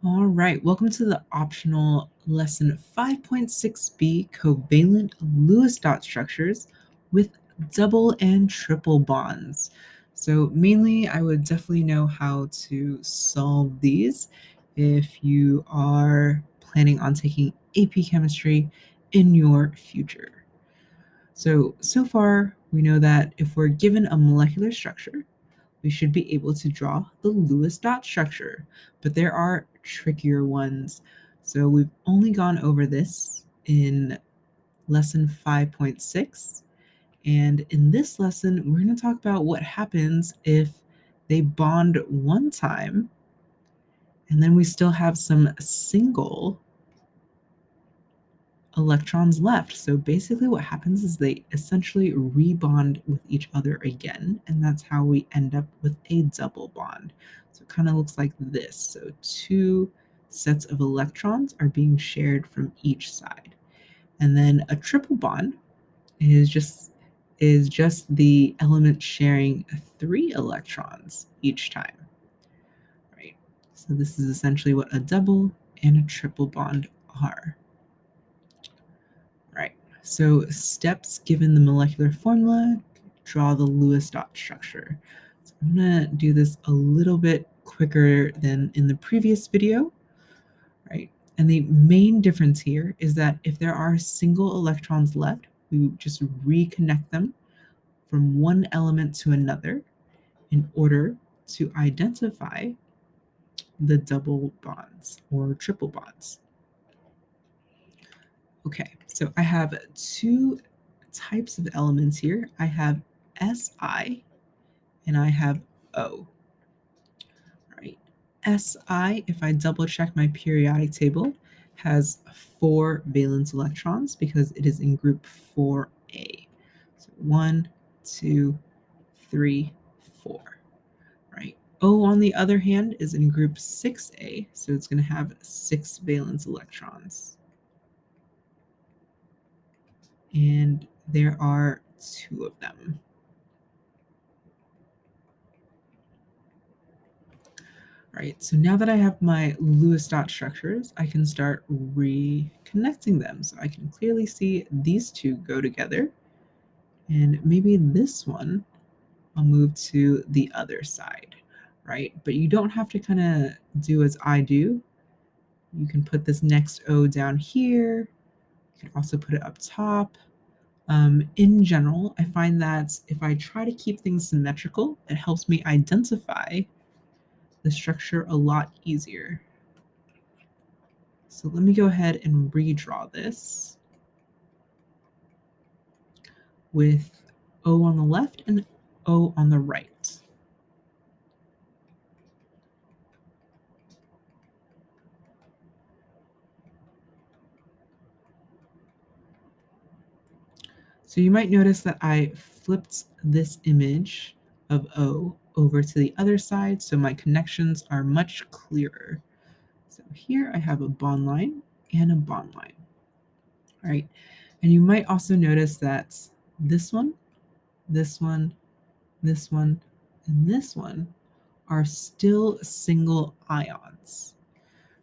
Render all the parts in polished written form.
All right, welcome to the optional lesson 5.6b covalent Lewis dot structures with double and triple bonds. So mainly I would definitely know how to solve these if you are planning on taking AP chemistry in your future. So far we know that if we're given a molecular structure, we should be able to draw the Lewis dot structure, but there are trickier ones. So we've only gone over this in lesson 5.6. And in this lesson, we're going to talk about what happens if they bond one time and then we still have some single electrons left. So basically what happens is they essentially rebond with each other again, and that's how we end up with a double bond. So it kind of looks like this. So two sets of electrons are being shared from each side. And then a triple bond is just the element sharing three electrons each time. Right? So this is essentially what a double and a triple bond are. Right. So steps given the molecular formula, draw the Lewis dot structure. So I'm going to do this a little bit quicker than in the previous video, right? And the main difference here is that if there are single electrons left, we just reconnect them from one element to another in order to identify the double bonds or triple bonds. Okay, so I have two types of elements here. I have Si and I have O. Right. Si, if I double check my periodic table, has 4 valence electrons because it is in group 4A. So 1, 2, 3, 4. Right. O, on the other hand, is in group 6A, so it's going to have 6 valence electrons. And there are 2 of them. Right, so now that I have my Lewis dot structures, I can start reconnecting them. So I can clearly see these two go together, and maybe this one I'll move to the other side, right? But you don't have to kind of do as I do. You can put this next O down here. You can also put it up top. In general, I find that if I try to keep things symmetrical, it helps me identify the structure a lot easier. So let me go ahead and redraw this with O on the left and O on the right. So you might notice that I flipped this image of O over to the other side, so my connections are much clearer. So here I have a bond line and a bond line. All right, and you might also notice that this one, this one, this one, and this one are still single ions.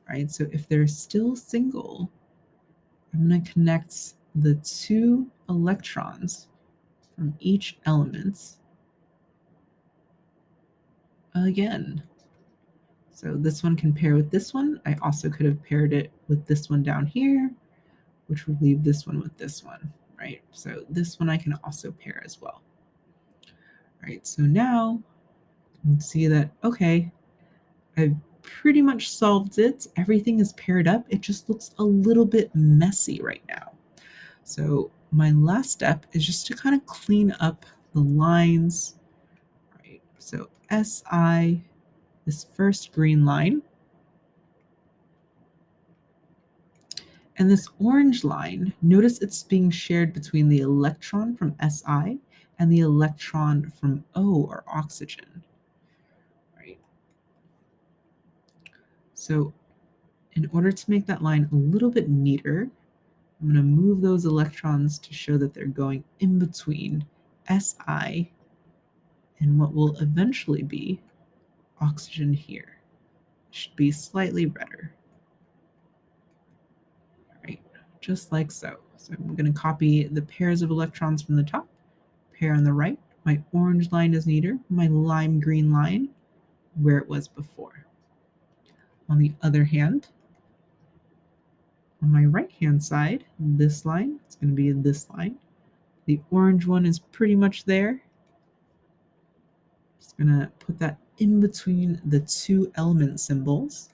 Right? So if they're still single, I'm going to connect the two electrons from each element again. So this one can pair with this one. I also could have paired it with this one down here, which would leave this one with this one, right? So this one I can also pair as well. Right, so now you can see that, okay, I've pretty much solved it. Everything is paired up. It just looks a little bit messy right now. So my last step is just to kind of clean up the lines, right? So SI, this first green line, and this orange line, notice it's being shared between the electron from Si and the electron from O, or oxygen, right? So in order to make that line a little bit neater, I'm going to move those electrons to show that they're going in between Si and what will eventually be oxygen here. It should be slightly redder. just like so. So I'm going to copy the pairs of electrons from the top, pair on the right. My orange line is neater, my lime green line where it was before. On the other hand, on my right-hand side, this line, it's going to be this line. The orange one is pretty much there. Just going to put that in between the two element symbols.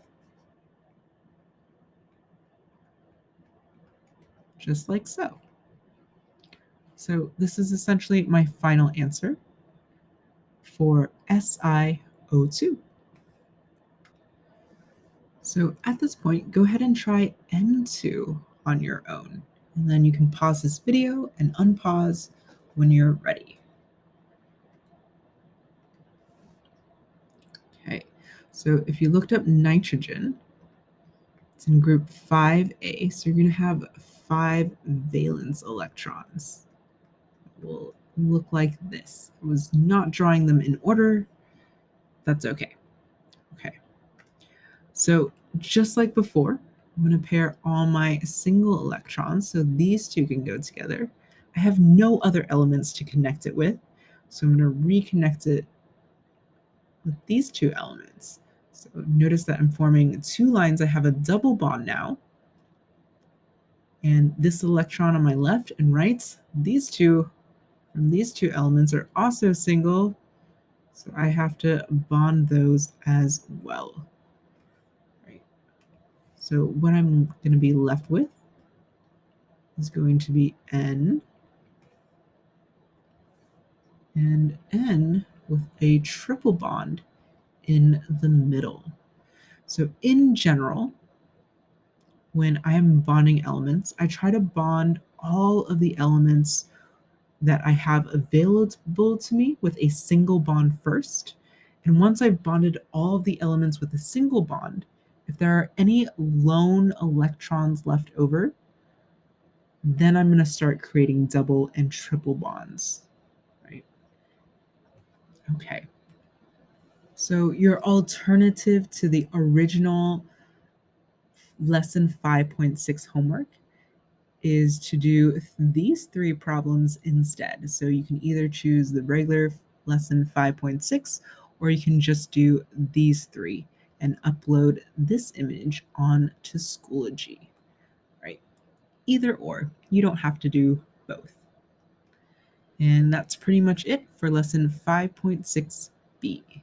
Just like so. So this is essentially my final answer for SiO2. So at this point, go ahead and try N2 on your own, and then you can pause this video and unpause when you're ready. Okay, so if you looked up nitrogen, it's in group 5A, so you're going to have 5 valence electrons. It will look like this. I was not drawing them in order. That's okay. Okay. So just like before, I'm going to pair all my single electrons so these two can go together. I have no other elements to connect it with, so I'm going to reconnect it with these two elements. So notice that I'm forming 2 lines. I have a double bond now. And this electron on my left and right, these two from these two elements are also single, so I have to bond those as well. Right. So what I'm going to be left with is going to be N and N with a triple bond in the middle. So in general, when I am bonding elements, I try to bond all of the elements that I have available to me with a single bond first. And once I've bonded all of the elements with a single bond, if there are any lone electrons left over, then I'm going to start creating double and triple bonds, right? Okay. So your alternative to the original lesson 5.6 homework is to do these 3 problems instead. So you can either choose the regular lesson 5.6 or you can just do these 3 and upload this image on to Schoology, right? Either or, you don't have to do both. And that's pretty much it for lesson 5.6b.